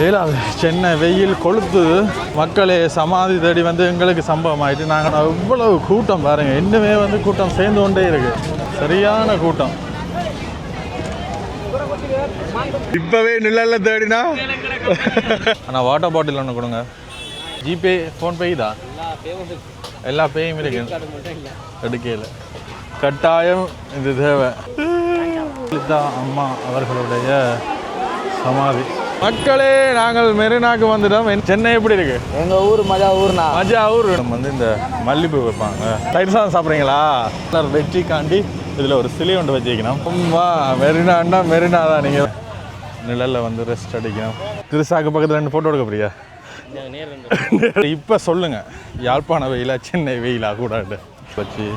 ஏழாவது சென்னை வெயில் கொளுத்து மக்களே சமாதி தேடி வந்து எங்களுக்கு சம்பவம் ஆகிட்டு நாங்கள் இவ்வளவு கூட்டம் பாருங்கள், இன்னுமே வந்து கூட்டம் சேர்ந்து கொண்டே இருக்கு, சரியான கூட்டம். இப்போவே நிழல்ல தேடினா ஆனால் வாட்டர் பாட்டில் ஒன்று கொடுங்க. ஜிபே ஃபோன்பே தான் எல்லா பேயும் இருக்கு, எடுக்கையில் கட்டாயம் இது தேவை. இதுதான் அம்மா அவர்களுடைய சமாதி. மக்களே நாங்கள் மெரினாக்கு வந்துட்டோம். சென்னை எப்படி இருக்கு? எங்கள் ஊர் மஜா ஊர்னா மஜா ஊர். நம்ம வந்து இந்த மல்லிப்பூ வைப்பாங்க. தயிர் சாதம் சாப்பிட்றீங்களா? வெற்றிக்காண்டி இதில் ஒரு சிலை ஒன்று வச்சுக்கணும். ரொம்ப மெரினாண்டா மெரினா தான். நீங்கள் நிழலில் வந்து ரெஸ்ட் அடிக்கணும். திருசாக்கு பக்கத்தில் 2 ஃபோட்டோ எடுக்க போறியா? இப்போ சொல்லுங்க, யாழ்ப்பாண வெயிலா சென்னை வெயிலா கூடாது பச்சி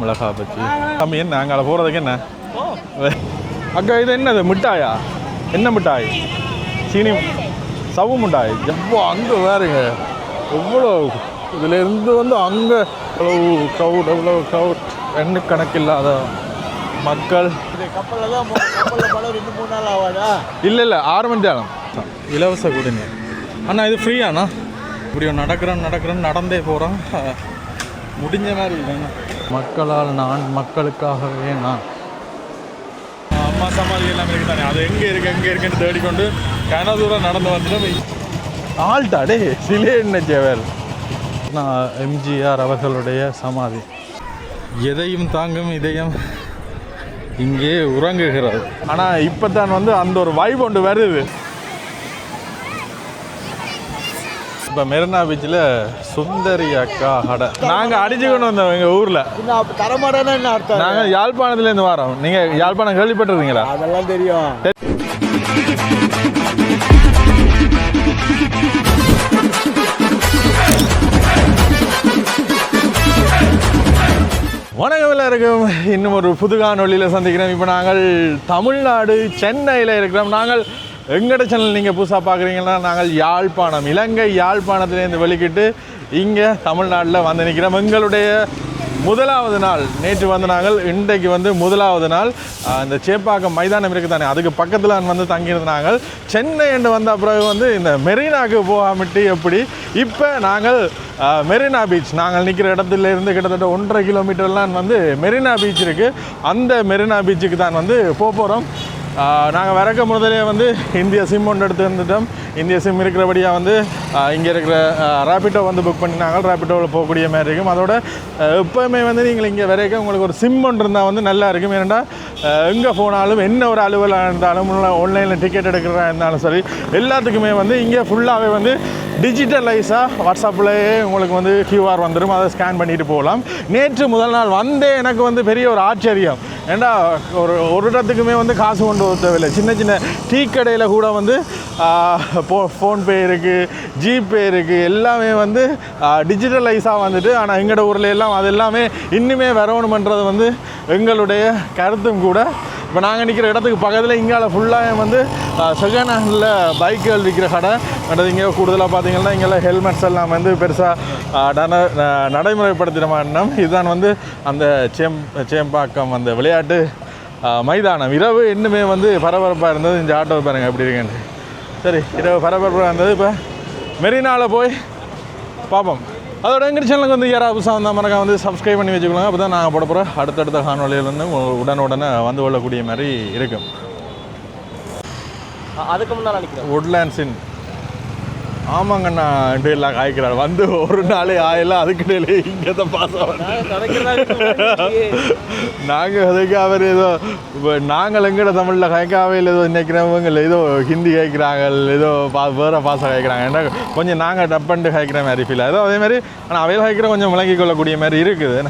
மிளகா பச்சி தம்பி என்ன அங்கே போகிறதுக்கு என்ன அக்கா? இது என்னது மிட்டாயா? என்ன மிட்டாய்? சீனி சவு மிட்டாய். எவ்வளோ அங்கே வேறுங்க, எவ்வளோ இதிலேருந்து வந்து அங்கே எவ்வளோ க்ரௌட் எண்ணு கணக்கில்லாத மக்கள். இல்லை 6 மணி நேரம் இலவச குடிநீர். அண்ணா இது ஃப்ரீயாண்ணா? இப்படி நடக்கிறோம் நடந்தே போகிறோம், முடிஞ்ச மாதிரி இல்லைண்ணா. மக்களால் நான், மக்களுக்காகவே நான். அம்மா சமாதி எல்லாமே இருக்கு தானே, அது எங்கே இருக்குன்னு தேடிக்கொண்டு கனதூரம் நடந்து வந்துட்டு ஆள்டாடே சிலே என்ன சேவல். நான் எம்ஜிஆர் அவர்களுடைய சமாதி. எதையும் தாங்கும் இதயம் இங்கே உறங்குகிறது. ஆனால் இப்போ தான் வந்து அந்த ஒரு வைப் ஒன்று வருது. இப்போ மெரினா பீச்சில் சுந்தரி அக்கா கடை நாங்கள் அடிச்சுக்கொண்டு வந்தோம் எங்கள் ஊரில். தரமாட்டானா என்ன அர்த்தம்? நாங்கள் யாழ்ப்பாணத்துலேருந்து வரோம். நீங்கள் யாழ்ப்பாணம் கேள்விப்பட்டிருக்கீங்களா? அதெல்லாம் தெரியும். வணக்கம் எல்லாருக்கும். இன்னும் ஒரு புது காணொளியில் சந்திக்கிறோம். இப்போ நாங்கள் தமிழ்நாடு சென்னையில் இருக்கிறோம். நாங்கள் எங்கட சேனல் நீங்கள் புதுசாக பார்க்குறீங்கன்னா நாங்கள் யாழ்ப்பாணம், இலங்கை யாழ்ப்பாணத்துலேருந்து வெளிக்கிட்டு இங்கே தமிழ்நாட்டில் வந்து நிற்கிறோம். எங்களுடைய முதலாவது நாள் நேற்று வந்து நாங்கள், இன்றைக்கு வந்து முதலாவது நாள். இந்த சேப்பாக்கம் மைதானம் இருக்குது தானே, அதுக்கு பக்கத்தில் வந்து தங்கியிருந்தாங்க. சென்னை என்று வந்த பிறகு வந்து இந்த மெரினாக்கு போகாமட்டு எப்படி இப்போ நாங்கள் மெரினா பீச், நாங்கள் நிற்கிற இடத்துல இருந்து கிட்டத்தட்ட 1.5 கிலோமீட்டர்லாம் வந்து மெரினா பீச் இருக்குது. அந்த மெரினா பீச்சுக்கு தான் வந்து போகிறோம். நாங்கள் வரக்க முதலே வந்து இந்திய சிம் ஒன்று எடுத்து வந்துட்டோம். இந்திய சிம் இருக்கிறபடியாக வந்து இங்கே இருக்கிற ரேபிட்டோ வந்து புக் பண்ணினாங்க. ரேபிட்டோவில் போகக்கூடிய மாதிரி இருக்கும். அதோட எப்போவுமே வந்து நீங்கள் இங்கே வரைக்கும் உங்களுக்கு ஒரு சிம் ஒன்று இருந்தால் வந்து நல்லா இருக்கும். ஏன்னா எங்கே போனாலும் என்ன ஒரு அலுவலாக இருந்தாலும் ஆன்லைனில் டிக்கெட் எடுக்கிறதா இருந்தாலும் சரி, எல்லாத்துக்குமே வந்து இங்கே ஃபுல்லாகவே வந்து டிஜிட்டலைஸாக வாட்ஸ்அப்லேயே உங்களுக்கு வந்து QR வந்துடும். அதை ஸ்கேன் பண்ணிட்டு போகலாம். நேற்று முதல் நாள் வந்தே எனக்கு வந்து பெரிய ஒரு ஆச்சரியம். ஏன்னா ஒரு இடத்துக்குமே வந்து காசு கொண்டு வர தேவையில்லை. சின்ன சின்ன டீ கடையில் கூட வந்து ஃபோன்பே இருக்குது, ஜிபே இருக்குது, எல்லாமே வந்து டிஜிட்டலைஸாக வந்துட்டு. ஆனால் எங்களோட ஊரில் எல்லாம் அது எல்லாமே இன்னுமே வரணுமன்றது வந்து எங்களுடைய கருத்தும் கூட. இப்போ நாங்கள் நிற்கிற இடத்துக்கு பக்கத்தில் இங்கால ஃபுல்லாக வந்து செகண்ட் ஹேண்டில் பைக்குகள் விற்கிற கடை. அடுத்து இங்கே கூடுதலாக பார்த்தீங்கன்னா இங்கெல்லாம் ஹெல்மெட்ஸ் எல்லாம் வந்து பெருசாக நடைமுறைப்படுத்தின மாட்டோம். இதுதான் வந்து அந்த சேம்பாக்கம் அந்த விளையாட்டு மைதானம். இரவு இன்னுமே வந்து பரபரப்பாக இருந்தது. இந்த ஆட்டோ பாருங்கள் எப்படி இருக்குன்னு. சரி, இரவு பரபரப்பாக இருந்தது. இப்போ மெரினாவில் போய் பார்ப்போம். அதோட எங்கள் சேனலுக்கு வந்து யாராவது புதுசாக வந்தால் மறக்காம வந்து சப்ஸ்கிரைப் பண்ணி வச்சுக்கோங்க. அப்போ தான் நாங்கள் போட போகிற அடுத்தடுத்த காணொலியில் வந்து உடனே வந்து கொள்ளக்கூடிய மாதிரி இருக்கும். அதுக்கு முன்னாடி உட்லேண்ட்ஸின் ஆமாங்கண்ணா எல்லாம் காய்க்கிறார் வந்து ஒரு நாளே ஆயெல்லாம் அதுக்கிடையிலே இங்கே தான் பாஸ் ஆகும். நாங்கள் அதுக்கு அவர் ஏதோ நாங்கள் எங்கட தமிழில் காய்க்காவையில் ஏதோ நினைக்கிறவங்க ஏதோ ஹிந்தி காய்க்கிறாங்க, ஏதோ வேறு பாசம் காய்க்கிறாங்க. ஏன்னா கொஞ்சம் நாங்கள் டப்பண்டு காய்க்கிற மாதிரி ஃபீல் ஆகுது. அதே மாதிரி ஆனால் அவையில் காய்க்கிற கொஞ்சம் விளங்கி கொள்ளக்கூடிய மாதிரி இருக்குது.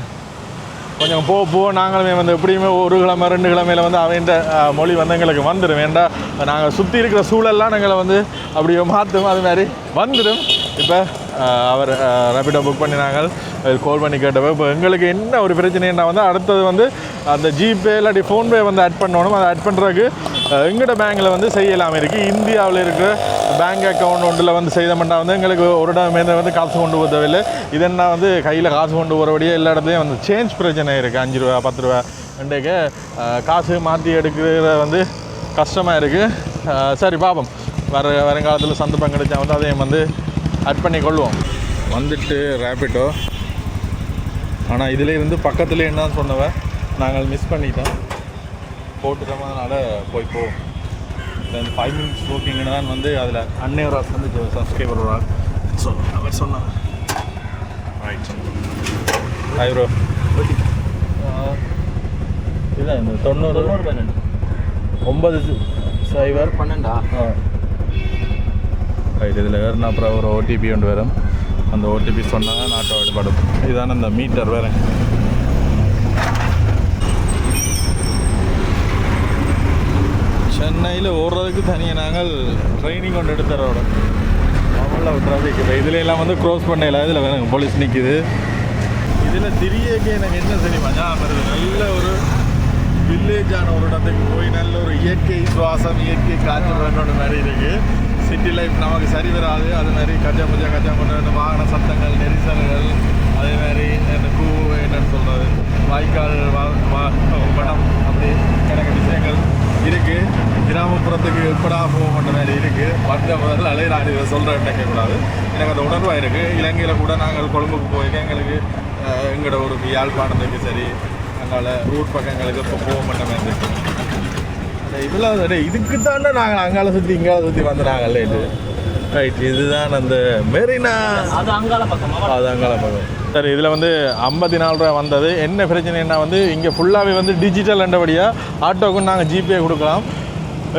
கொஞ்சம் போக நாங்களுமே வந்து எப்படியுமே 1 கிழமை 2 கிழமையில் வந்து அவன்கிட்ட மொழி வந்து எங்களுக்கு வந்துடும். வேண்டாம் நாங்கள் சுற்றி இருக்கிற சூழல்லாம் எங்களை வந்து அப்படியே மாற்றும், அது மாதிரி வந்துடும். இப்போ அவர் ரேபிடோ புக் பண்ணினாங்க. கால் பண்ணி கேட்டப்போ இப்போ எங்களுக்கு என்ன ஒரு பிரச்சனைன்னா வந்து அடுத்தது வந்து அந்த ஜிபே இல்லாட்டி ஃபோன்பே வந்து ஆட் பண்ணணும். அதை ஆட் பண்ணுறதுக்கு எங்களோட பேங்கில் வந்து செய்யலாமல் இருக்குது. இந்தியாவில் இருக்கிற பேங்க் அக்கௌண்ட் ஒன்றில் வந்து செய்தோம்னா வந்து எங்களுக்கு ஒரு இடமே வந்து காசு கொண்டு போக தேவையில்லை. இதென்னா வந்து கையில் காசு கொண்டு போகிறபடியே எல்லா இடத்துலையும் வந்து சேஞ்ச் பிரச்சனை இருக்குது. 5 ரூபா 10 ரூபா ரெண்டுக்கு காசு மாற்றி எடுக்கிற வந்து கஷ்டமாக இருக்குது. சரி பார்ப்போம். வருங்காலத்தில் சந்தர்ப்பம் கிடைச்சா வந்து அதையும் வந்து ஆட் பண்ணி கொள்வோம். வந்துட்டு ரேபிட்டோ, ஆனால் இதில் இருந்து பக்கத்துலேயே என்னன்னு சொன்னவ நாங்கள் மிஸ் பண்ணிட்டோம், போட்டுட்டோம். அதனால் போய் போவோம். இந்த 5 minutes walking தான் வந்து அதில் அன்னைவராஸ் வந்து சப்ஸ்கிரைபர் வரார். ஸோ அவர் சொன்னாங்க. Right hi bro. இதுதான் இந்த 90 9 ரைட். இதில் வேறுனா அப்புறம் ஒரு ஓடிபி ஒன்று வரும். அந்த ஓடிபி சொன்னால் நாட்டை வழிபடும். இதுதானே இந்த மீட்டர் வேறு. சென்னையில் ஓடுறதுக்கு தனியாக நாங்கள் ட்ரைனிங் கொண்டு எடுத்துறோட அவ்வளோ டிராஃபிக். இப்போ இதுல எல்லாம் வந்து க்ரோஸ் பண்ணல. இதில் வேறு போலீஸ் நிற்கிது. இதில் திரியேக்கு எனக்கு என்ன தெரியுமா வருது, நல்ல ஒரு வில்லேஜான ஒரு இடத்துக்கு போய் நல்ல ஒரு இயற்கை சுவாசம், இயற்கை காற்று வேணுன்ற மாதிரி இருக்குது. சிட்டி லைஃப் நமக்கு சரி வராது. அது மாதிரி கச்சா பண்ணுற வாகன சத்தங்கள், நெரிசல்கள், அதே மாதிரி இந்த பூ என்னன்னு சொல்கிறது, வாய்க்கால் படம், அப்படி எனக்கு விஷயங்கள் இருக்குது. கிராமப்புறத்துக்கு எப்படா போகன்ற மாதிரி இருக்குது. மற்ற முதல்ல நான் இதை சொல்கிறேன் நினைக்கக்கூடாது. எனக்கு அந்த உணர்வாக இருக்குது. இலங்கையில் கூட நாங்கள் கொழும்புக்கு போயிருக்கேன். எங்களுக்கு எங்களோட ஒரு யாழ்ப்பாணத்துக்கு சரி அங்கால ஊர் பக்கங்களுக்கு இப்போ போக மாட்டோமே இருந்துச்சு. இவ்வளோ இதுக்கு தானே நாங்கள் அங்கால சுற்றி இங்கால சுற்றி வந்துடுறாங்கல்ல. இது ரைட். இதுதான் அந்த மெரினா. அது அங்கால பக்கம். சரி, இதில் வந்து 54 ரூபா வந்தது. என்ன பிரச்சனைன்னா வந்து இங்கே ஃபுல்லாகவே வந்து டிஜிட்டல் என்றபடியாக ஆட்டோவுக்கு நாங்கள் ஜிபே கொடுக்கலாம்.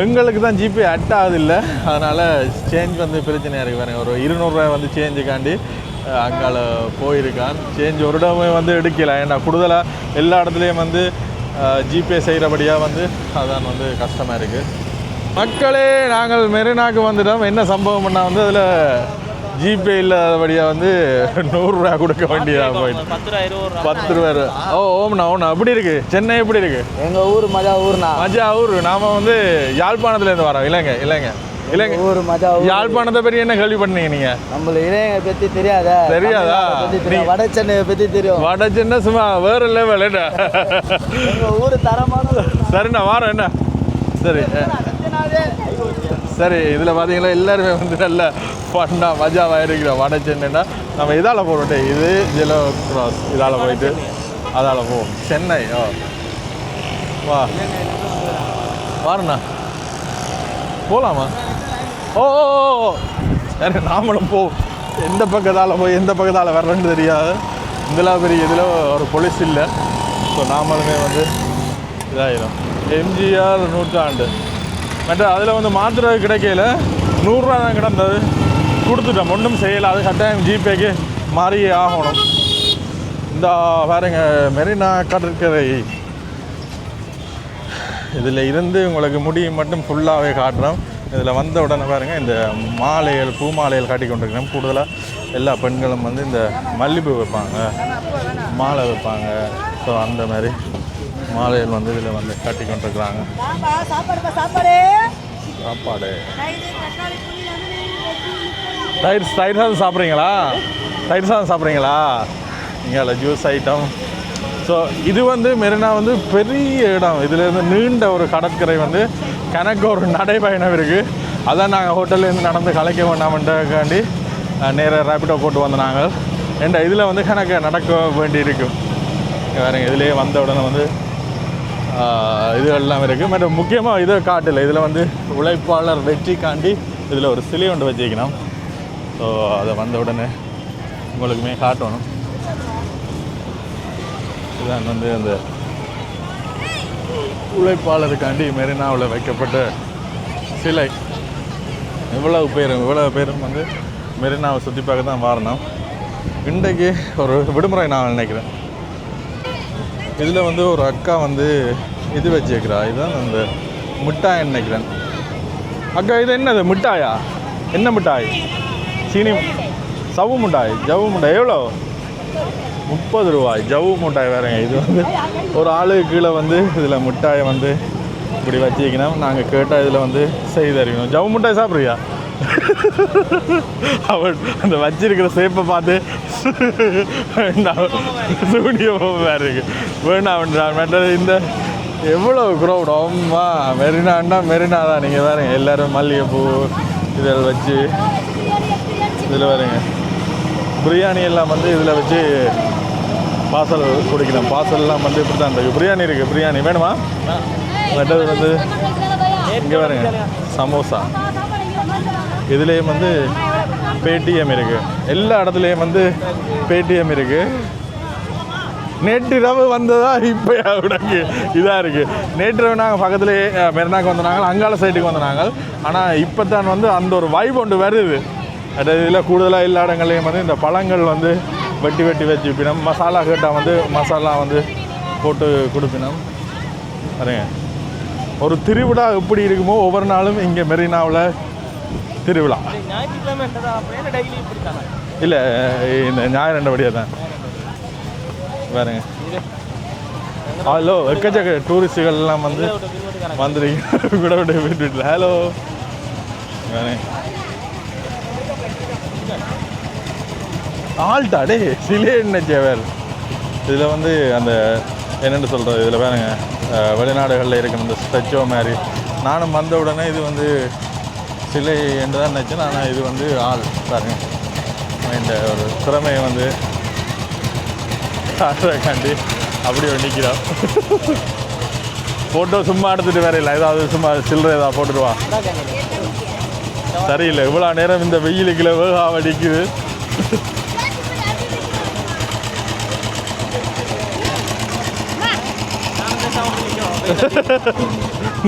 எங்களுக்கு தான் ஜிபே அட் ஆகுதில்லை. அதனால் சேஞ்ச் வந்து பிரச்சனையாக இருக்குது. வேறு ஒரு 200 ரூபாய் வந்து சேஞ்சுக்காண்டி அங்கால போயிருக்கான். சேஞ்ச் ஒரு இடமே வந்து எடுக்கலை. ஏன்னா கூடுதலாக எல்லா இடத்துலையும் வந்து ஜிபே செய்கிறபடியாக வந்து அதான் வந்து கஷ்டமாக இருக்குது. மக்களே, நாங்கள் மெரினாக்கு வந்துட்டோம். என்ன சம்பவம் பண்ணால் வந்து அதில் ஜிபே இல்லாதபடியாக வந்து 100 ரூபா கொடுக்க வேண்டியதாக போயிட்டு 10 ரூபா. ஓம்ண்ணா அப்படி இருக்குது. சென்னை எப்படி இருக்குது? எங்கள் ஊர் மஜா ஊர். நாம் வந்து யாழ்ப்பாணத்துலேருந்து வரோம். இல்லைங்க ஊர் மஜா ஊர். யாழ்ப்பாணத்தை பற்றி என்ன கேள்வி பண்ணீங்க நீங்கள்? நம்மளுக்கு இளைஞரை பற்றி தெரியாதா? வட சென்னையை பற்றி தெரியும். வட சென்னை சும்மா வேறு லெவல். என்ன எங்கள் ஊர் தரமான. சரிண்ணா வாரம். என்ன சரி, இதில் பார்த்தீங்கன்னா எல்லாருமே வந்து நல்ல ஃபன்னாக மஜாவாக இருக்கிறோம். வட சென்னைன்னா நம்ம இதால் போகிறோம். இது ஜெலோ கிராஸ் இதால் போயிட்டு அதால் போவோம். சென்னை வாரண்ணா போகலாமா? ஓ சரி, நாமளும் போவோம். எந்த பக்கத்தால் போய் எந்த பக்கத்தால் வர்றேன்னு தெரியாது. இதில் பெரிய இதில் ஒரு போலீஸ் இல்லை. ஸோ நாமளுமே வந்து இதாகிடும். எம்ஜிஆர் 100 மற்ற அதில் வந்து மாத்திரை கிடைக்கல. 100 ரூபா தான் கிடந்தது. கொடுத்துட்டோம், ஒன்றும் செய்யலை. அது கட்டாயம் ஜிபேக்கு மாறியே ஆகணும். இந்த பாருங்க மெரினா கடற்கரை. இதில் இருந்து உங்களுக்கு முடியும் மட்டும் ஃபுல்லாகவே காட்டுறோம். இதில் வந்த உடனே பாருங்கள் இந்த மாலைகள், பூ மாலைகள் காட்டி கொண்டிருக்கிறோம். கூடுதலாக எல்லா பெண்களும் வந்து இந்த மல்லிகைப்பூ வைப்பாங்க, மாலை வைப்பாங்க. ஸோ அந்த மாதிரி மாலைகள் வந்து இதில் வந்து காட்டி கொண்டிருக்கிறாங்க. சாப்பாடு தயிர் சாதம் சாப்பிட்றீங்களா? இங்கே ஜூஸ் ஐட்டம். ஸோ இது வந்து மெரினா வந்து பெரிய இடம். இதுலேருந்து நீண்ட ஒரு கடற்கரை வந்து கணக்கு ஒரு நடைபயணம் இருக்குது. அதான் நாங்கள் ஹோட்டல்லேருந்து நடந்து கலைக்க வேண்டாமன்றக்காண்டி நேராக ரேபிட்டோ போட்டு வந்த நாங்கள். ஏண்டா இதில் வந்து கணக்கு நடக்க வேண்டி இருக்கும். வேறுங்க இதுலேயே வந்த உடனே வந்து இது எல்லாம் இருக்குது. மற்றும் முக்கியமாக இதை காட்டில் இதில் வந்து உழைப்பாளர் வெற்றிக்காண்டி இதில் ஒரு சிலை ஒன்று வச்சுக்கணும். ஸோ அதை வந்த உடனே உங்களுக்குமே காட்டணும். இதுதான் வந்து அந்த உழைப்பாளருக்காண்டி மெரினாவில் வைக்கப்பட்ட சிலை. இவ்வளவு பேரும் வந்து மெரினாவை சுற்றி பார்க்க தான் வரணும். இன்றைக்கு ஒரு விடுமுறை நான் நினைக்கிறேன். இதில் வந்து ஒரு அக்கா வந்து இது வச்சுக்கிறா. இதுதான் அந்த மிட்டாய் நினைக்கிறேன். அக்கா இது என்னது மிட்டாயா? என்ன மிட்டாய்? சீனி சவ்வு மிட்டாய், ஜவ்வு மிட்டாய். எவ்வளோ? 30 ரூபாய் ஜவ்வு மிட்டாய். வேறுங்க இது வந்து ஒரு ஆளுக்கு கீழே வந்து இதில் மிட்டாயை வந்து இப்படி வச்சுக்கணும். நாங்கள் கேட்டால் இதில் வந்து செய்து தருக்கணும். ஜவ்வு மிட்டாய் சாப்பிட்றியா? அவள் அந்த வச்சிருக்கிற சேப்பை பார்த்து சூனியமாக இருக்கு. வேண்டாம் மற்றது இந்த எவ்வளோ க்ரௌட். அம்மா மெரினாண்டா மெரினா தான். நீங்கள் வேறுங்க எல்லோரும் மல்லிகைப்பூ, இதில் வச்சு இதில் வருங்க பிரியாணி எல்லாம் வந்து இதில் வச்சு பார்சல் குடிக்கலாம். பார்சல்லாம் வந்து இப்படி தான் இருக்குது. பிரியாணி இருக்குது. பிரியாணி வேணுமா? மற்றது வந்து இங்கே வருங்க சமோசா. இதுலேயும் வந்து பேடிஎம் இருக்குது. எல்லா இடத்துலையும் வந்து பேடிஎம் இருக்குது. நேற்று இரவு வந்ததா இப்போ உடனே இதாக இருக்குது. நேற்று இரவு நாங்கள் பக்கத்துலேயே மெரினாக்கு வந்தாங்க, அங்காள சைட்டுக்கு வந்தாங்க. ஆனால் இப்போ தான் வந்து அந்த ஒரு வைப் ஒன்று வருது. அது இதில் கூடுதலாக எல்லா இடங்கள்லையும் வந்து இந்த பழங்கள் வந்து வெட்டி வெட்டி வச்சுப்பினோம். மசாலா கேட்டால் வந்து மசாலா வந்து போட்டு கொடுப்பினோம். பாருங்க ஒரு திருவிழா எப்படி இருக்குமோ ஒவ்வொரு நாளும் இங்கே மெரினாவில் திருவிழா. இல்லை இந்த ஞாயிறு ரெண்டபடியாக தான் பாருங்க. ஹலோ எக்கச்சக்க டூரிஸ்டுகள்லாம் வந்து வந்துருக்கீங்க கூட விட்டு வீட்டில். ஹலோ ஆல்ட்டா டே சிலே என்ன சேவர். இதில் வந்து அந்த என்னென்னு சொல்கிறது, இதில் பாருங்க வெளிநாடுகளில் இருக்கிற இந்த ஸ்டெச்சோ மாதிரி. நானும் வந்த உடனே இது வந்து சிலை என்று தான் நினச்சேன். ஆனால் இது வந்து ஆள் பாருங்க. இந்த ஒரு திறமையை வந்து காண்டி அப்படி ஒரு நிற்கிறோம். ஃபோட்டோ சும்மா எடுத்துகிட்டு வேற இல்லை, ஏதாவது சும்மா சில்லறை ஏதாவது போட்டுடுவா. சரியில்லை, இவ்வளோ நேரம் இந்த வெயிலுக்குள்ள வேகாவ நிற்குது.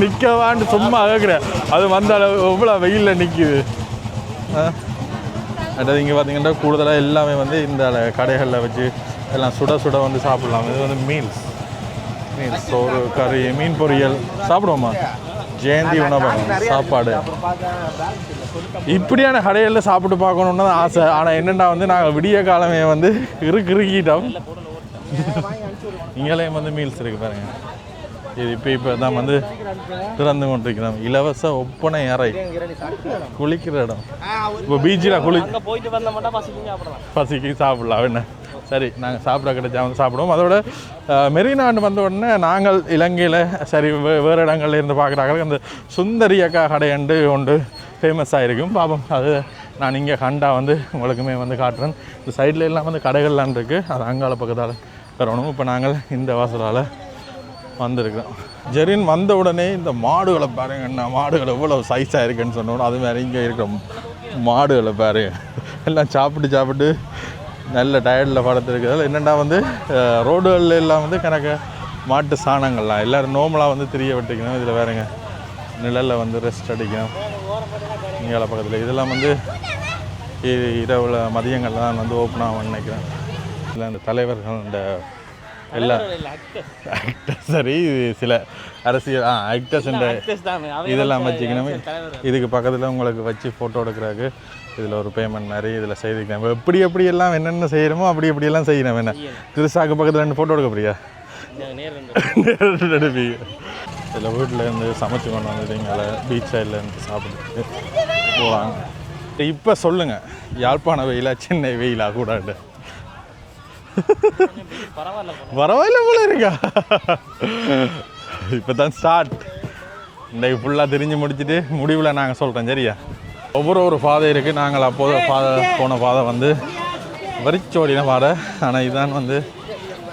நிற்கவான்னு சும்மா கேட்குறேன். அது வந்தால் எவ்வளோ வெயிலில் நிற்குது. அடுத்தது இங்கே பார்த்தீங்கன்னா கூடுதலாக எல்லாமே வந்து இந்த கடைகளில் வச்சு எல்லாம் சுட சுட வந்து சாப்பிட்லாம். இது வந்து மீல்ஸ் சோறு கறி மீன் பொரியல் சாப்பிடுவோமா? ஜெயந்தி உணவகம் சாப்பாடு. இப்படியான கடைகளில் சாப்பிட்டு பார்க்கணுன்னு தான் ஆசை. ஆனால் என்னென்னா வந்து நாங்கள் விடிய காலமே வந்து இறுக்கிட்டோம். இங்கேயும் வந்து மீல்ஸ் இருக்குது பாருங்க. இது இப்போ தான் வந்து திறந்து கொண்டிருக்கிறோம். இலவச ஒப்பனை அறை, குளிக்கிற இடம். இப்போ பீச்சில் பசிக்கு சாப்பிடலாம் என்ன. சரி, நாங்கள் சாப்பிட கிடைச்சா வந்து சாப்பிடுவோம். அதோட மெரினாண்டு வந்த உடனே நாங்கள் இலங்கையில் சரி வேறு இடங்கள்ல இருந்து பார்க்குறாங்க. அந்த சுந்தரி அக்கா கடையண்டு ஒன்று ஃபேமஸ் ஆகிருக்கும். பாப்போம், அது நான் இங்கே கண்டா வந்து உங்களுக்குமே வந்து காட்டுறேன். இந்த சைடில் எல்லாம் வந்து கடைகள்லாம் இருக்குது. அது அங்கால பக்கத்தால் வரணும். இப்போ நாங்கள் இந்த வாசலால் வந்திருக்கிறோம். ஜெரின் வந்த உடனே இந்த மாடுகளை பாருங்கண்ணா, மாடுகள் எவ்வளோ சைஸாக இருக்குன்னு சொன்னோம். அது மாதிரி இங்கே இருக்கிற மாடுகளை பாருங்க, எல்லாம் சாப்பிட்டு நல்ல டயர்டில் படுத்துருக்குது. என்னென்னா வந்து ரோடுகளில் எல்லாம் வந்து கணக்க மாட்டு சாணங்கள்லாம் எல்லோரும் நோமலாக வந்து திரிய விட்டுக்கணும். இதில் வேறுங்க நிழலில் வந்து ரெஸ்ட் அடிக்கணும். இங்கே பக்கத்தில் இதெல்லாம் வந்து இரவில் மதியங்கள்லாம் வந்து ஓப்பன் ஆகும்னு நினைக்கிறேன். இல்லை இந்த தலைவர்கள் இந்த எல்லா ஆக்டர்ஸ் சரி சில அரசியல் ஆக்டர்ஸ் இந்த இதெல்லாம் வச்சுக்கணும். இதுக்கு பக்கத்தில் உங்களுக்கு வச்சு ஃபோட்டோ எடுக்கிறாக்கு இதில் ஒரு பேமெண்ட் மாதிரி இதில் செய்திருக்கேன். எப்படி எல்லாம் என்னென்ன செய்கிறோமோ அப்படியெல்லாம் செய்யணும். என்ன திருசாக்கு பக்கத்தில் 2 ஃபோட்டோ எடுக்க போறியா? எடுப்பீங்க. இதில் வீட்டில் இருந்து சமைச்சு கொண்டு வந்துட்டீங்கள பீச் சைடில் இருந்து சாப்பிட்டு போவாங்க. இப்போ சொல்லுங்கள், யாழ்ப்பாண வெயிலா சென்னை வெயிலா கூடாது? பரவாயில்ல போல இருக்கா? இப்போ தான் ஸ்டார்ட். இன்றைக்கு ஃபுல்லாக தெரிஞ்சு முடிச்சுட்டு முடிவில் நாங்கள் சொல்கிறேன். சரியா? ஒவ்வொரு பாதை இருக்குது. நாங்கள் அப்போது போன பாதை வந்து வரிச்சோடின பாதை. ஆனால் இதுதான் வந்து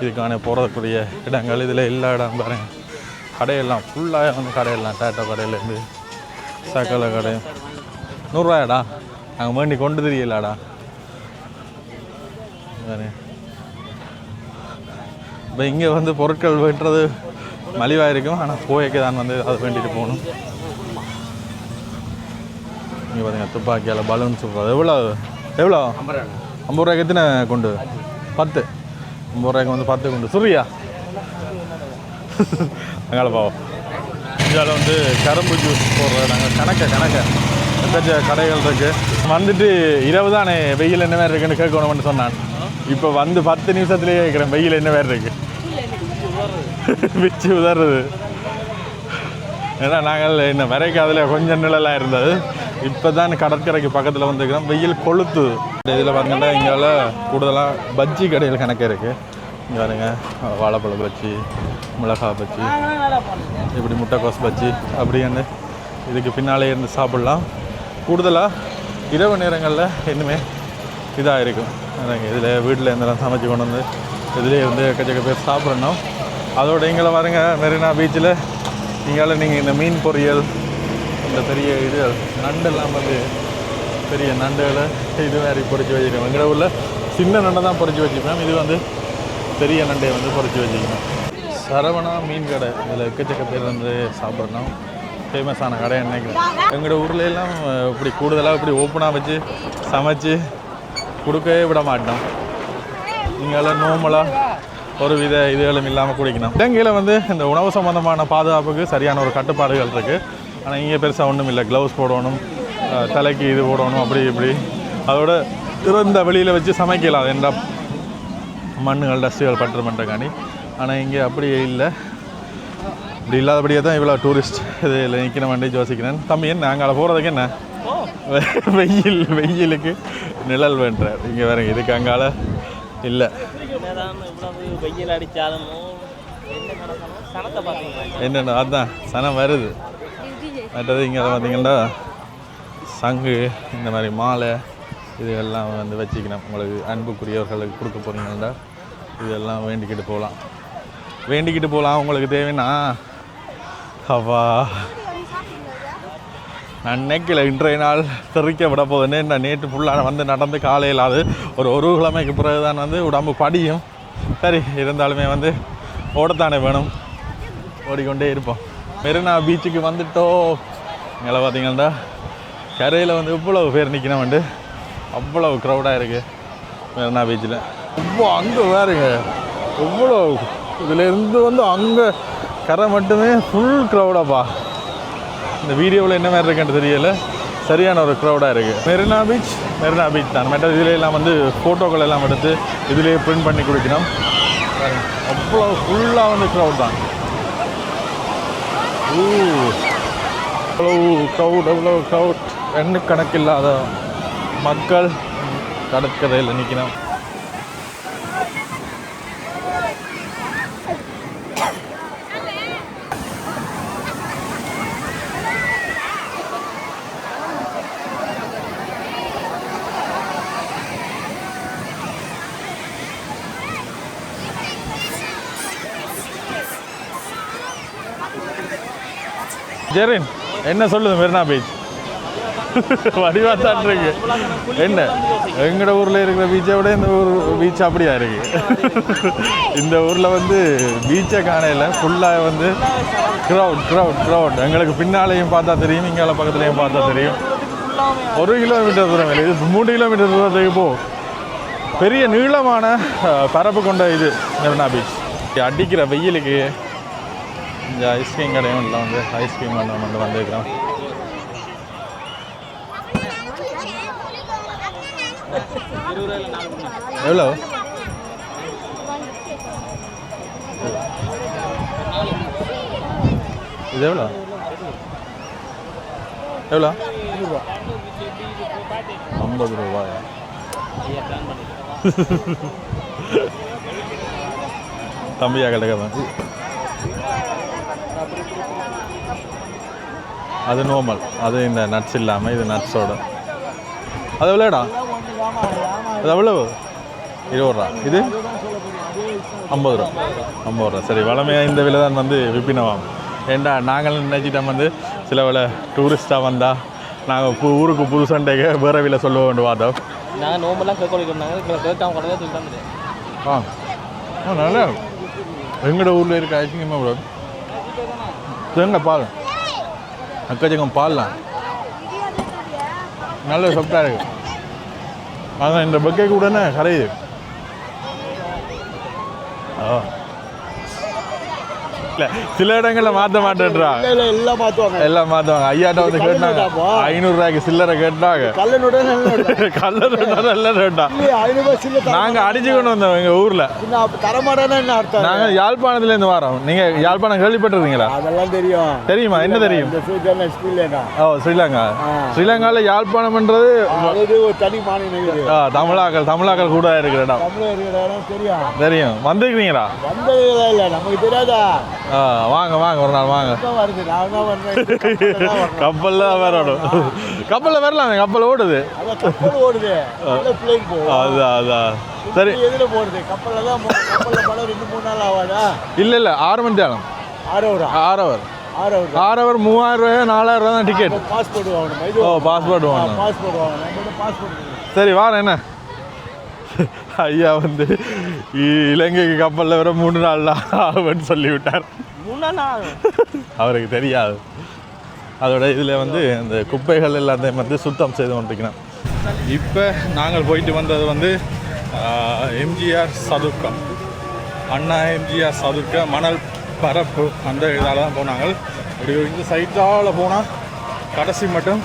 இதுக்கான போகிறதுக்குரிய இடங்கள். இதில் எல்லா இடம் பாருங்க, கடையெல்லாம் ஃபுல்லாக வந்து கடையெல்லாம் டேட்டோ கடையிலேருந்து சக்கலை கடை. 100 ரூபாயாடா? நாங்கள் வேண்டி கொண்டு தெரியலாடா. இப்போ இங்கே வந்து பொருட்கள் வெட்டுறது மலிவாக இருக்கும். ஆனால் போய்க்கு தான் வந்து அதை வேண்டிட்டு போகணும். இங்கே பார்த்தீங்கன்னா துப்பாக்கியால் பலூன் சொல்கிறது. எவ்வளோ 50 ரூபாய்க்கு எத்தனை கொண்டு? 10. 50 ரூபாய்க்கு வந்து 10 கொண்டு. சுரியா அங்கால பாவம். இதில் வந்து கரும்பு ஜூஸ் போடுற நாங்கள் கணக்க கடைகள் இருக்குது. வந்துட்டு இரவு தானே வெயில் என்ன மாதிரி இருக்குன்னு கேட்கணும்னு சொன்னான். இப்போ வந்து 10 நிமிஷத்துலேயே கேட்குறேன் வெயில் என்ன மாதிரி இருக்குது. பிச்சு உதறது. ஏன்னா நாங்கள் இந்த வரைக்காதில் கொஞ்சம் நிழலாக இருந்தது. இப்போ தான் கடற்கரைக்கு பக்கத்தில் வந்துருக்கிறோம். வெயில் கொளுத்து. இதில் பார்த்தீங்கன்னா இங்கால கூடுதலாக பஜ்ஜி கடையில் கணக்கு இருக்குது. இங்கே பாருங்க, வாழைப்பழ பஜ்ஜி, மிளகாய் பஜ்ஜி, இப்படி முட்டைக்கோஸ் பஜ்ஜி அப்படின்னு இதுக்கு பின்னாலே இருந்து சாப்பிட்லாம். கூடுதலாக இரவு நேரங்களில் இன்னுமே இதாக இருக்கும். இதில் வீட்டில் இருந்தெல்லாம் சமைச்சு கொண்டு வந்து இதிலே வந்து எக்கச்சக்க பேர் சாப்பிட்றணும். அதோட இங்கே பாருங்க மெரினா பீச்சில் நீங்கள் இந்த மீன் பொரியல், இந்த பெரிய இது நண்டெல்லாம் வந்து பெரிய நண்டுகளை இது மாதிரி பொறிச்சு வச்சுக்கணும். எங்களை ஊரில் சின்ன நண்டை தான் பொறிச்சு வச்சுப்பேன். இது வந்து பெரிய நண்டையை வந்து பொறிச்சு வச்சுக்கணும். சரவணா மீன் கடை, இதில் எக்கச்சக்க பேர் வந்து சாப்பிட்றணும். ஃபேமஸான கடை நினைக்கிறேன். எங்களோட ஊரில் எல்லாம் இப்படி கூடுதலாக இப்படி ஓப்பனாக வச்சு சமைச்சு கொடுக்கவே விட மாட்டோம். இங்கெல்லாம் நார்மலாக ஒரு வித இதுகளும் இல்லாமல் குடிக்கணும். இலங்கையில் வந்து இந்த உணவு சம்பந்தமான பாதுகாப்புக்கு சரியான ஒரு கட்டுப்பாடுகள் இருக்குது. ஆனால் இங்கே பெருசாக ஒன்றும் இல்லை. க்ளவுஸ் போடணும், தலைக்கு இது போடணும், அப்படி இப்படி. அதோட திறந்த வெளியில் வச்சு சமைக்கலாம். அது என்ன மண்ணுகள் டஸ்ட்டுகள் பட்டுருமன்றக்காண்டி. ஆனால் இங்கே அப்படியே இல்லை. இப்படி இல்லாதபடியே தான் இவ்வளோ டூரிஸ்ட் இதில் நிற்கணும் வேண்டி யோசிக்கிறேன். தம்பி என்ன அங்கே போகிறதுக்கு என்ன வெயிலுக்கு நிழல் வேண்டார். இங்கே வேற இதுக்கு அங்கால இல்லை. வெயில் அடித்தாலும் என்னென்ன அதுதான் சனம் வருது. மற்றது இங்கே பார்த்தீங்கன்னா சங்கு, இந்த மாதிரி மாலை இதெல்லாம் வந்து வச்சுக்கணும். உங்களுக்கு அன்புக்குரியவர்களுக்கு கொடுக்க போகிறீங்கன்னா இதெல்லாம் வேண்டிக்கிட்டு போகலாம். உங்களுக்கு தேவைன்னா அவா நான் நினைக்கல இன்றைய நாள் தெறிக்க விட போகுதுன்னு. நான் நேற்று ஃபுல்லாக வந்து நடந்து காலையில் அது ஒரு கிழமைக்கு பிறகு தான் வந்து உடம்பு படியும். சரி இருந்தாலுமே வந்து ஓடத்தானே வேணும், ஓடிக்கொண்டே இருப்போம். மெரினா பீச்சுக்கு வந்துட்டோம். இங்கே பார்த்தீங்கன்னா கரையில் வந்து இவ்வளவு பேர் நிற்கணும் வந்து அவ்வளவு க்ரௌடாக இருக்குது மெரினா பீச்சில். அங்கே வேறுங்க எவ்வளோ இதுலேருந்து வந்து அங்கே கரை மட்டுமே ஃபுல் க்ரௌடாப்பா. இந்த வீடியோவில் என்ன மாதிரி இருக்குன்னு தெரியல, சரியான ஒரு க்ரௌடாக இருக்குது. மெரினா பீச் தான். மற்ற இதில் எல்லாம் வந்து ஃபோட்டோக்கள் எல்லாம் எடுத்து இதிலே பிரிண்ட் பண்ணி கொடுக்கணும். அவ்வளோ ஃபுல்லாக வந்து க்ரௌட் தான். அவ்வளோ க்ரௌட் எண்ணுக்கணக்கில்லாத மக்கள் கடற்கரையில் நிற்கணும். ஜெரின் என்ன சொல்லுது மெரினா பீச்? வடிவாத்தான் இருக்கு. என்ன எங்களோட ஊரில் இருக்கிற பீச்சை விட இந்த ஊர் பீச் அப்படியா இருக்கு. இந்த ஊரில் வந்து பீச்சை காணையில் ஃபுல்லாக வந்து க்ரௌட். எங்களுக்கு பின்னாலையும் பார்த்தா தெரியும், இங்கே பக்கத்துலையும் பார்த்தா தெரியும். 1 கிலோமீட்டர் தூரம் இல்லை, இது 3 கிலோமீட்டர் தூரத்துக்கு போ. பெரிய நீளமான பரப்பு கொண்ட இது மெரினா பீச். அடிக்கிற வெயிலுக்கு இந்த ஐஸ்கிரீம் கடையும் இல்லை, வந்து ஐஸ்கிரீம் மட்டும் வந்துருக்கிறோம். எவ்வளோ? இது எவ்வளோ? 50 ரூபாயா? தம்பியா கிடக்க அது நார்மல். அது இந்த நட்ஸ் இல்லாமல் இது நட்ஸோட. அது எவ்வளோடா? அது எவ்வளவு? 20 ரூபா. இது 50 ரூபா. சரி, வளமையாக இந்த விலை தான் வந்து விற்பினவாம். ஏண்டா நாங்களும் நினைச்சிட்டோம் வந்து சில வேலை டூரிஸ்டாக வந்தால் நாங்கள் ஊருக்கு புதுசண்டைக்கு வேறு விலை சொல்ல வேண்டும் பார்த்தோம். நாங்கள் நோம்பெல்லாம் கேட்காம நல்லா எங்களோட ஊரில் இருக்க ஐஸ்கிரீமாக ப்ரோ. தேங்காய் பால் அக்கச்சக்கம் பால்லாம் நல்ல சாஃப்டாக இருக்குது. ஆனால் இந்த பக்கை கூடனே கரையுது. இல்லை சில இடங்களில் மாற்ற மாட்டேன்றா. எல்லாம் மாற்றுவாங்க. ஐயாட்ட வந்து கேட்டாங்க 500 ரூபாய்க்கு சில்லறை கேட்டாங்க. நாங்கள் அடிச்சு கொண்டு வந்தோம் எங்கள் ஊரில். நாங்கள் யாழ்ப்பாணத்துலேருந்து வரோம். நீங்கள் யாழ்ப்பாணம் கேள்விப்பட்டிருக்கீங்களா? அதெல்லாம் தெரியும். தெரியுமா? என்ன தெரியும்? ஓ, ஸ்ரீலங்காவில் யாழ்ப்பாணம்ன்றது தனி மாநிலம். தமிழாக்கள் கூட இருக்கிற இடம் தெரியும். வந்திருக்கிறீங்களா? வந்தது இல்லை, நமக்கு தெரியாதா? வாங்க வாங்க ஒரு நாள் வாங்க. வருது நான் தான் வருவேன். கப்பலில் தான் வரணும். கப்பலில் வரலாமே, கப்பல் ஓடுது. கப்பல் ஓடுது பிள்ளைங்க போகும். அதான் சரி. எதில் போடுது கப்பலில் தான். கப்பலில் படம் 2-3 நாள் ஆகாதா? இல்லை 6 மணி நேரம். 6 ஹவர் 6 ஹவர் 3000 ரூபாய் 4000 ரூபா தான் டிக்கெட். பாஸ்போர்ட் வாங்கணும். பாஸ்போர்ட் வாங்கணும். பாஸ்போர்ட் வாங்கணும். நம்மளோட பாஸ்போர்ட். சரி வாரம் என்ன ஐயா வந்து இலங்கைக்கு கப்பலில் வர 3 நாள் ஆகும்னு சொல்லிவிட்டார். 3 நாள் அவருக்கு தெரியாது. அதோட இதில் வந்து அந்த குப்பைகள் எல்லாத்தையும் வந்து சுத்தம் செய்து கொண்டிருக்கிறோம். இப்போ நாங்கள் போயிட்டு வந்தது வந்து எம்ஜிஆர் சதுக்கம், அண்ணா எம்ஜிஆர் சதுக்க மணல் பரப்பு அந்த இதால் தான் போனாங்க. அப்படி இந்த சைட்டால் போனால் கடைசி மட்டும்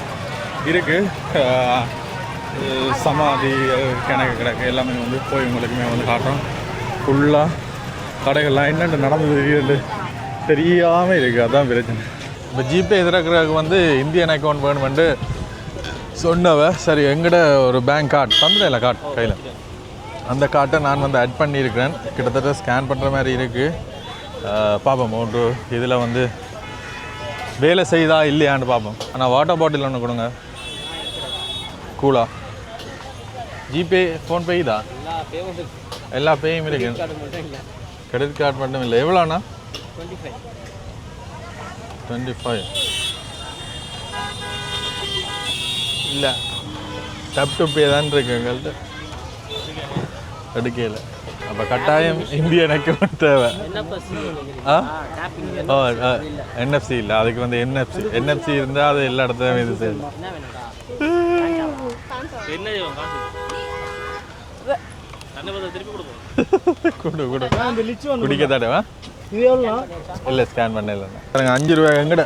இருக்குது சமாதி கிடக்கு எல்லாமே வந்து போய் உங்களுக்குமே வந்து காட்டுறோம். ஃபுல்லாக கடைகள்லாம் என்னென்ன நடந்தது தெரியாமல் இருக்குது. அதுதான் பிரச்சனை. இப்போ ஜிபே எதிர்க்கிறதுக்கு வந்து இந்தியன் அக்கௌண்ட் வேணுமெண்டு சொன்னவ. சரி எங்கிட்ட ஒரு பேங்க் கார்டு தந்துடல, கார்டு கையில். அந்த கார்ட்டை நான் வந்து ஆட் பண்ணியிருக்கிறேன். கிட்டத்தட்ட ஸ்கேன் பண்ணுற மாதிரி இருக்குது. பார்ப்போம் ஒன்று இதில் வந்து வேலை செய்தா இல்லையான்னு பார்ப்போம். ஆனால் வாட்டர் பாட்டில் ஒன்று கொடுங்க கூலா. ஜிபே ஃபோன்பே இதா எல்லா பேயும் இருக்கு. கிரெடிட் கார்டு மட்டும் இல்லை. எவ்வளோண்ணா? 25 இல்லை. டப் டு பே தான் இருக்கு எங்கள்கிட்ட. எடுக்கல. அப்போ கட்டாயம் இந்தியன் அக்கௌண்ட் தேவை. NFC இல்லை. அதுக்கு வந்து NFC இருந்தால் அது எல்லா இடத்துலையும் இது செய்யும். குடிக்க தாடவா இல்லை ஸ்கேன் பண்ண இல்லைண்ணா. 5 ரூபா எங்கட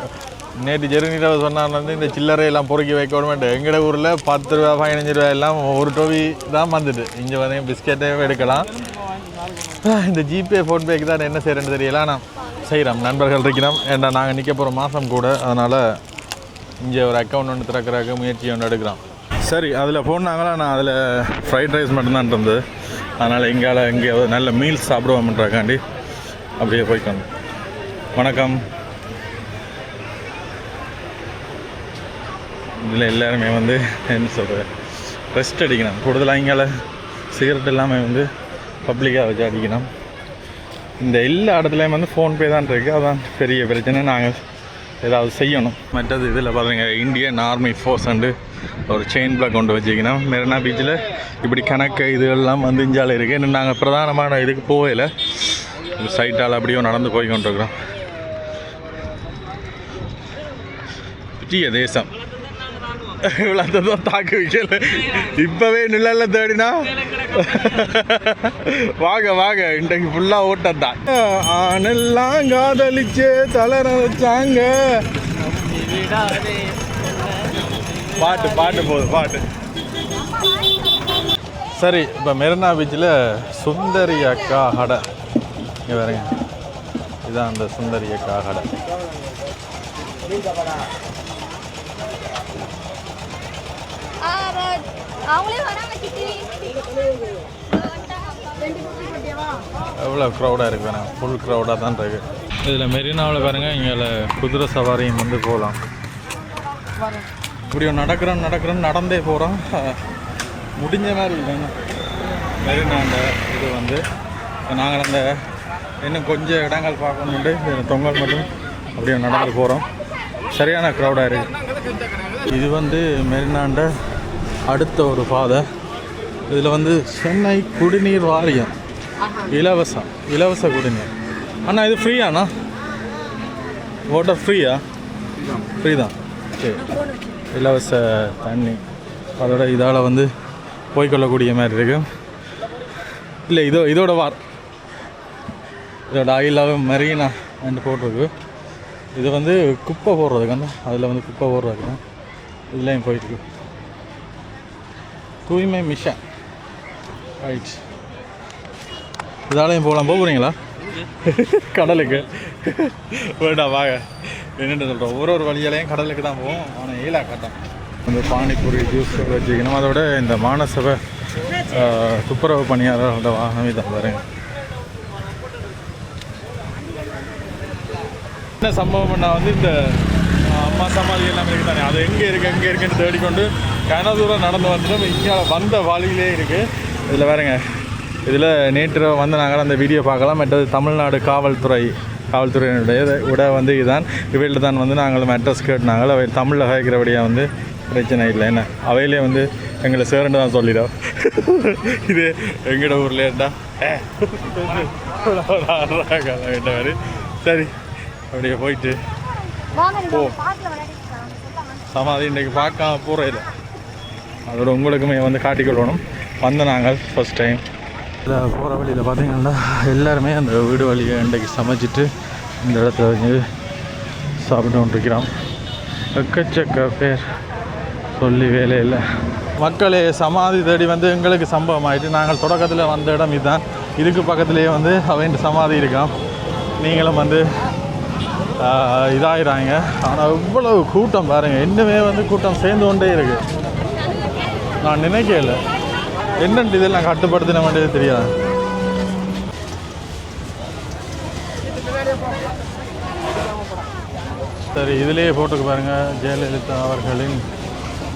நேற்று ஜெருநீராவை சொன்னார் வந்து இந்த சில்லறையெல்லாம் பொறுக்கி வைக்கணுமெண்டு. எங்கட ஊரில் 10 ரூபா 15 ரூபா எல்லாம் ஒரு டோவி தான் வந்துட்டு. இங்கே வந்து பிஸ்கெட்டையும் எடுக்கலாம். இந்த ஜிபே ஃபோன்பேக்கு தான் என்ன செய்கிறேன்னு தெரியல. ஆனால் செய்கிறோம், நண்பர்கள் இருக்கிறோம். ஏன்னா நாங்கள் நிற்க போகிற மாதம் கூட. அதனால் இங்கே ஒரு அக்கௌண்ட் ஒன்று திறக்கிறதுக்கு முயற்சி ஒன்று எடுக்கிறோம். சரி அதில் போனாங்களா. நான் அதில் ஃப்ரைட் ரைஸ் மட்டும்தான் இருந்தது. அதனால் இங்கே நல்ல மீல்ஸ் சாப்பிடுவோம்ன்றக்காண்டி அப்படியே போய்ட்டு வந்தோம். வணக்கம். இதில் எல்லாருமே வந்து என்ன சொல்கிறது ரெஸ்ட் அடிக்கணும். கூடுதலாக இங்கே சிகரெட் எல்லாமே வந்து பப்ளிக்காக வச்சு அடிக்கணும். இந்த எல்லா இடத்துலையும் வந்து ஃபோன்பே தான் இருக்குது. அதுதான் பெரிய பிரச்சனை. நாங்கள் ஏதாவது செய்யணும். மற்றது இதில் பார்த்தீங்க இந்தியன் ஆர்மி ஃபோர்ஸ் அண்டு ஒரு செயின் பிளாக் கொண்டு வச்சுக்கணும். மெரினா பீச்சில் இப்படி கணக்கு இதுகள்லாம் வந்து இஞ்சால் இருக்குது. இன்னும் நாங்கள் பிரதானமான இதுக்கு போகல. சைட்டால் அப்படியே நடந்து போய் கொண்டிருக்கிறோம். புதிய தேசம் இவ்வளோ தாக்கு வைக்கல. இப்போவே நிழல்ல தேடினா வாங்க இன்றைக்கு ஃபுல்லாக ஓட்டம் தான். ஆனெல்லாம் காதலிச்சு தளர வச்சாங்க. பாட்டு போகுது. சரி இப்போ மெரினா பீச்சில் சுந்தரி அக்கா கடை இங்கே வரேங்க. இதுதான் அந்த சுந்தரி அக்கா கடை. எவ்வளோ க்ரௌடாக இருக்கு வேணா. ஃபுல் க்ரௌடாக தான் இருக்குது. இதில் மெரினாவில் பாருங்கள். இங்கே குதிரை சவாரியும் வந்து போகலாம். இப்படி நடக்கிறோம் நடந்தே போகிறோம். முடிஞ்ச மாதிரி இல்லைங்க மெரினாண்ட இது வந்து. நாங்கள் அந்த இன்னும் கொஞ்சம் இடங்கள் பார்க்கணுன்ட்டு தொங்கல் மட்டும் அப்படியே நடந்து போகிறோம். சரியான க்ரௌடாக இருக்குது. இது வந்து மெரினாண்ட அடுத்த ஒரு பாதை. இதில் வந்து சென்னை குடிநீர் வாரியம் இலவச குடிநீர். அண்ணா இது ஃப்ரீயாண்ணா? வாட்டர் ஃப்ரீயா? ஃப்ரீ தான். சரி இலவச தண்ணி. அதோட இதால் வந்து போய்கொள்ளக்கூடிய மாதிரி இருக்கு. இல்லை இதோட ஐ லவ் மெரினா என்று போட்டிருக்கு. இது வந்து குப்பை போடுறதுக்கு அதில் வந்து குப்பை போடுறதுக்கு இதுலேயும் போயிட்டுருக்கு. தூய்மை மிஷன் ரைட். இதாலையும் போகிறீங்களா கடலுக்கு? வேண்டாம் வாங்க. என்னென்னு சொல்கிறோம், ஒரு வழியாலையும் கடலுக்கு தான் போவோம். ஆனால் ஈழா கட்டம் இந்த பானிபூரி ஜூஸ் வச்சுக்கணும். அதோட இந்த மாநசபை துப்புரவு பணியாளர்களோட வாகனம் தான் பாருங்க. என்ன சம்பவம்னா வந்து இந்த அம்மா சமாதி எல்லாம் இருக்குது தானே, அது எங்கே இருக்குன்னு தேடிக்கொண்டு கனதூரம் நடந்து வந்துடும். இங்கே வந்த வழியிலே இருக்குது. இதில் வேறுங்க, இதில் நேற்று வந்து நாங்கள் அந்த வீடியோ பார்க்கலாம். மற்றது தமிழ்நாடு காவல்துறையினுடைய விட வந்து இதுதான். இவையில் தான் வந்து நாங்கள் அட்ரஸ் கேட்டுனாங்க. அவை தமிழில் கேட்குறபடியாக வந்து பிரச்சனை இல்லை. என்ன அவையிலே வந்து எங்களை சேரண்டு தான் சொல்லிடும். இது எங்கட ஊர்லேண்டா மாதிரி. சரி, அப்படியே போயிட்டு ஓ சமாதி இன்றைக்கு பார்க்காம போகிற இல்லை. அதோட உங்களுக்குமே வந்து காட்டிக்கொள்ளணும். வந்த நாங்கள் ஃபஸ்ட் டைம் இதில் போகிற வழியில் பார்த்தீங்கன்னா எல்லாருமே அந்த வீடு வழியை இன்றைக்கு சமைச்சிட்டு இந்த இடத்துல வந்து சாப்பிட்டு கொண்டிருக்கிறோம். எக்கச்சக்க பேர் சொல்லி வேலை இல்லை. மக்களே சமாதி தேடி வந்து எங்களுக்கு சம்பவம் ஆகிட்டு நாங்கள் தொடக்கத்தில் வந்த இடம் இதுதான். இதுக்கு பக்கத்துலேயே வந்து அவன் சமாதி இருக்கான். நீங்களும் வந்து இதாகிறாங்க. ஆனால் இவ்வளவு கூட்டம் பாருங்கள், இன்னுமே வந்து கூட்டம் சேர்ந்து கொண்டே இருக்குது. நான் நினைக்கல என்னென்று இதெல்லாம் கட்டுப்படுத்தின வேண்டியது தெரியாது. சரி, இதிலேயே போட்டுக்கு பாருங்கள், ஜெயலலிதா அவர்களின்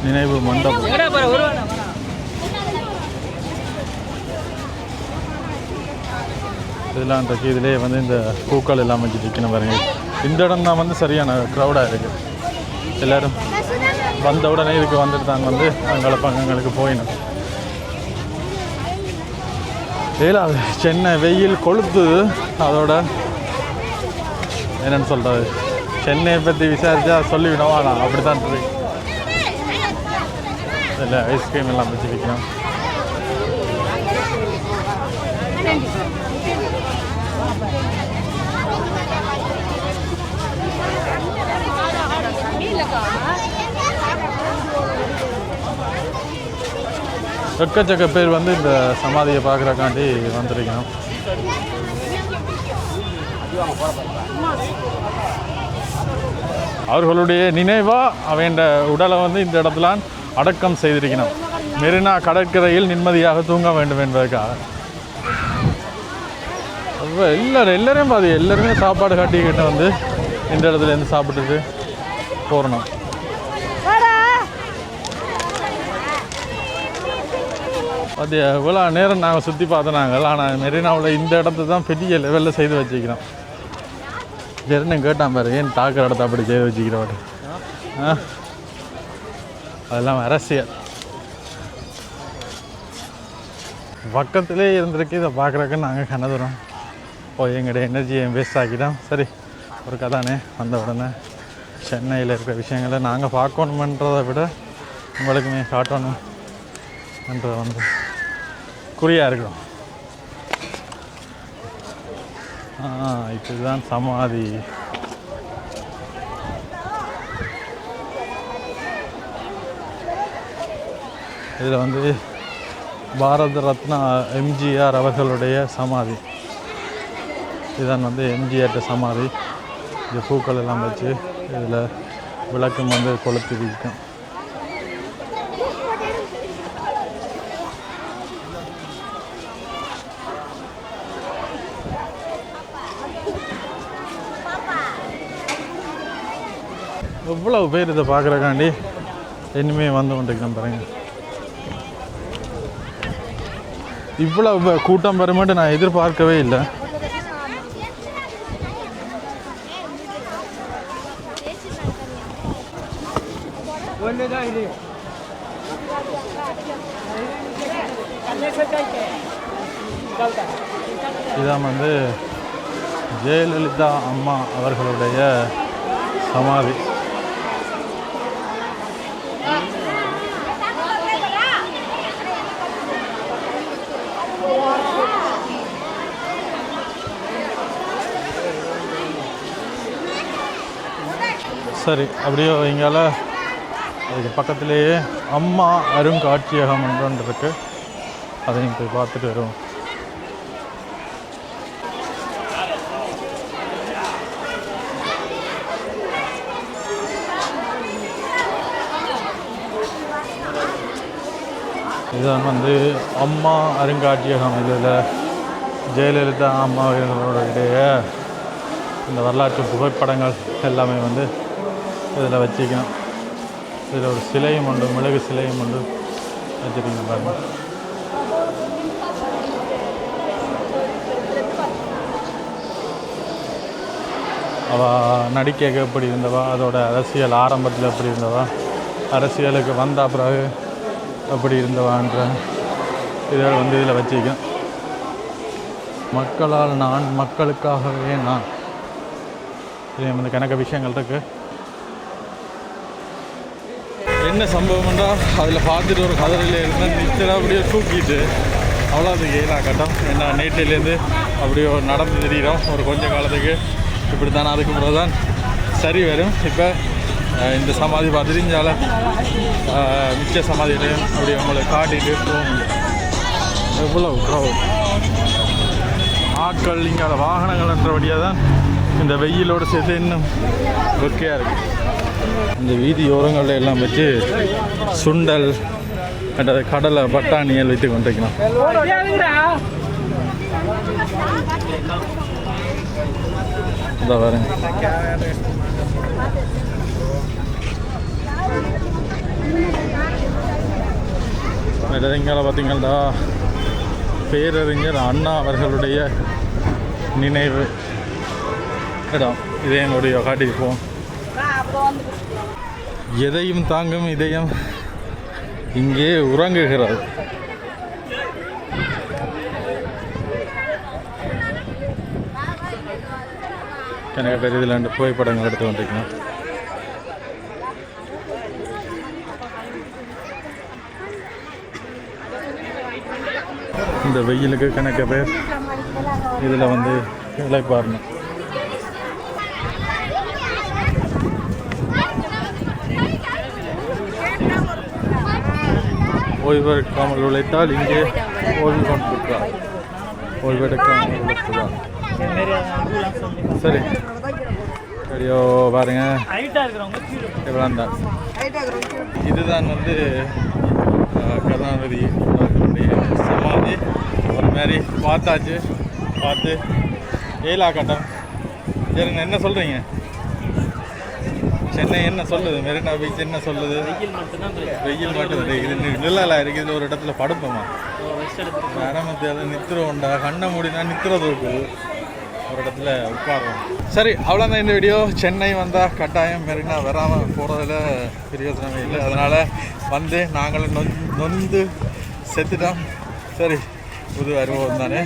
நினைவு மண்டபம். இதெல்லாம் இன்றைக்கு இதிலே வந்து இந்த பூக்கள் எல்லாம் வச்சு நிற்கணும் பாருங்கள். இந்த இடம் தான் வந்து சரியான க்ரௌடாக இருக்குது. எல்லோரும் வந்த உடனே இதுக்கு வந்துட்டு தான் வந்து அங்கே பங்கங்களுக்கு போயிடும். ஏழாவது சென்னை வெயில் கொளுத்துது. அதோட என்னென்னு சொல்கிறது, சென்னையை பற்றி விசாரித்தா சொல்லிவிடவா நான் அப்படி தான் இருக்கு. இல்லை ஐஸ்கிரீம் எல்லாம் வச்சு விற்கணும். எக்கச்சக்க பேர் வந்து இந்த சமாதியை பார்க்குறக்காண்டி வந்திருக்கணும். அவர்களுடைய நினைவாக அவன் உடலை வந்து இந்த இடத்துல அடக்கம் செய்திருக்கணும். மெரினா கடற்கரையில் நிம்மதியாக தூங்க வேண்டும் என்பதற்காக. எல்லாரையும் பாதி எல்லாருமே சாப்பாடு கட்டிக்கிட்ட வந்து இந்த இடத்துலேருந்து சாப்பிட்டுட்டு போகணும். அது எவ்வளோ நேரம் நாங்கள் சுற்றி பார்த்தோம். ஆனால் மெரினாவில் இந்த இடத்த தான் பெரிய லெவலில் செய்து வச்சுக்கிறோம். சரின்னு கேட்டான் பாரு, ஏன் தாக்குற இடத்த அப்படி செய்து வச்சுக்கிறோம். அதெல்லாம் அரசியல். பக்கத்திலே இருந்திருக்கு. இதை பார்க்குறக்கு நாங்கள் கனதுறோம். எங்களுடைய எனர்ஜியை வேஸ்ட் ஆக்கிட்டோம். சரி, ஒரு கதானே வந்த உடனே சென்னையில் இருக்கிற விஷயங்களை நாங்கள் பார்க்கணுமன்றதை விட உங்களுக்குமே காட்டணுன்றது வந்து குறியாக இருக்கும். இதுதான் சமாதி. இதில் வந்து பாரத ரத்னா எம்ஜிஆர் அவர்களுடைய சமாதி. இதுதான் வந்து எம்ஜிஆர்ட்ட சமாதி. இது பூக்கள் எல்லாம் வச்சு இதில் விளக்கம் வந்து கொளுத்தி இருக்கும். எவ்வளவு பேர் இதை பார்க்குறக்காண்டி இனிமே வந்து கொண்டிருக்கிறோம் பாருங்க. இவ்வளவு கூட்டம் வருமாட்டு நான் எதிர்பார்க்கவே இல்லை. இதான் வந்து ஜெயலலிதா அம்மா அவர்களுடைய சமாதி. சரி, அப்படியே இங்கால அதுக்கு பக்கத்துலேயே அம்மா அருங்காட்சியகம் ஒன்று இருக்குது. அதையும் போய் பார்த்துட்டு வருவோம். இதுதான் வந்து அம்மா அருங்காட்சியகம். இதில் ஜெயலலிதா அம்மா அவர்களுடைய இந்த வரலாற்று புகைப்படங்கள் எல்லாமே வந்து இதில் வச்சுக்கணும். இதில் ஒரு சிலையும் உண்டு, மிளகு சிலையும் உண்டு வச்சுருக்கீங்க பாருங்கள். அவள் நடிக்க எப்படி இருந்தவா, அதோட அரசியல் ஆரம்பத்தில் எப்படி இருந்தவா, அரசியலுக்கு வந்த பிறகு எப்படி இருந்தவான்ற இதை வந்து இதில் வச்சுக்கேன். மக்களால் நான், மக்களுக்காகவே நான். இதே வந்து கணக்க விஷயங்கள் இருக்குது. என்ன சம்பவம்னா அதில் பார்த்துட்டு ஒரு கதறில் இருந்தால் நிச்சயம் அப்படியே தூக்கிட்டு அவ்வளோ அது ஏலா கட்டம். என்ன நேட்டிலேருந்து அப்படியே நடந்து தெரிகிறோம் ஒரு கொஞ்ச காலத்துக்கு. இப்படி தானே அதுக்கு பிறகு தான் சரி வரும். இப்போ இந்த சமாதி பார்த்துட்டு இஞ்சால மிச்ச சமாதியிலையும் அப்படி அவங்களை காட்டிட்டு எவ்வளோ ஆட்கள் இங்கே வாகனங்கள்ன்றபடியாக தான் இந்த வெயிலோடு சேர்த்து இன்னும் வெக்கையாக இருக்குது. இந்த வீதியோரங்களில் எல்லாம் வச்சு சுண்டல் அல்லது கடலை பட்டாணியல் வைத்து கொண்டிருக்கலாம். இதை பாருங்க. இங்கே பார்த்தீங்கன்னா பேரறிஞர் அண்ணா அவர்களுடைய நினைவு இடம். இதே எங்களுடைய காட்டியிருப்போம். எதையும் தாங்கும் இதயம் இங்கே உறங்குகிறது. எனக்கு பேர் இதில் 2 புகைப்படங்கள் எடுத்து வந்துருக்கணும். இந்த வெயிலுக்கு கணக்கு பேர் இதில் வந்து இளைப்பாறணும். ஓய்வெடுக்காமல் உழைத்தால் இங்கே ஓய்வு கொண்டிருக்கிறார். ஓய்வெடுக்காமல் உழைக்கிறார். சரி சரியோ பாருங்க. எவ்வளோ இதுதான் வந்து கருணாநிதி அவர்களுடைய சமாதி. ஒரு மாதிரி பார்த்தாச்சு. பார்த்து ஏலா கட்டம். சரிங்க, என்ன சொல்கிறீங்க? சென்னை என்ன சொல்லுது? மெரினா பீச் என்ன சொல்லுது? வெயில் மட்டும் இது நிழலாக இருக்குது. இதில் ஒரு இடத்துல படுப்போமா ஆரம்பத்தில் நித்திரம்ண்டா, கண்ணை மூடினா நித்திரம் இருக்குது. ஒரு இடத்துல உட்காரோம். சரி, அவ்வளோதான் இந்த வீடியோ. சென்னை வந்தால் கட்டாயம் மெரினா வராமல் போகிறதுல பிரயோஜனமே இல்லை. அதனால் வந்து நாங்களும் நொந்து செத்துட்டோம். சரி, புது அனுபவம் தானே.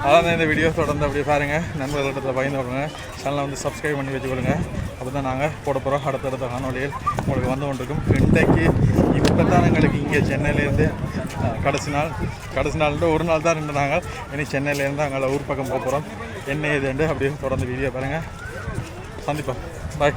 அதான் இந்த வீடியோ தொடர்ந்து அப்படியே பாருங்கள். நண்பர்களிடத்தில் பயந்து விடுங்க. சேனலை வந்து சப்ஸ்கிரைப் பண்ணி வச்சுக்கொள்ளுங்க. அப்போ தான் நாங்கள் போட போகிறோம் அடுத்தடுத்த காணொலியில் உங்களுக்கு வந்து கொண்டிருக்கும். இன்றைக்கு இப்போ தான் எங்களுக்கு இங்கே சென்னையிலேருந்து கடைசி நாள்ட்டு ஒரு நாள் தான் 2 நாங்கள். இனி சென்னையிலேருந்து அங்கே ஊர் பக்கம் போக போகிறோம். என்ன ஏதுண்டு அப்படியே தொடர்ந்து வீடியோ பாருங்கள். சந்திப்போம். பாய்.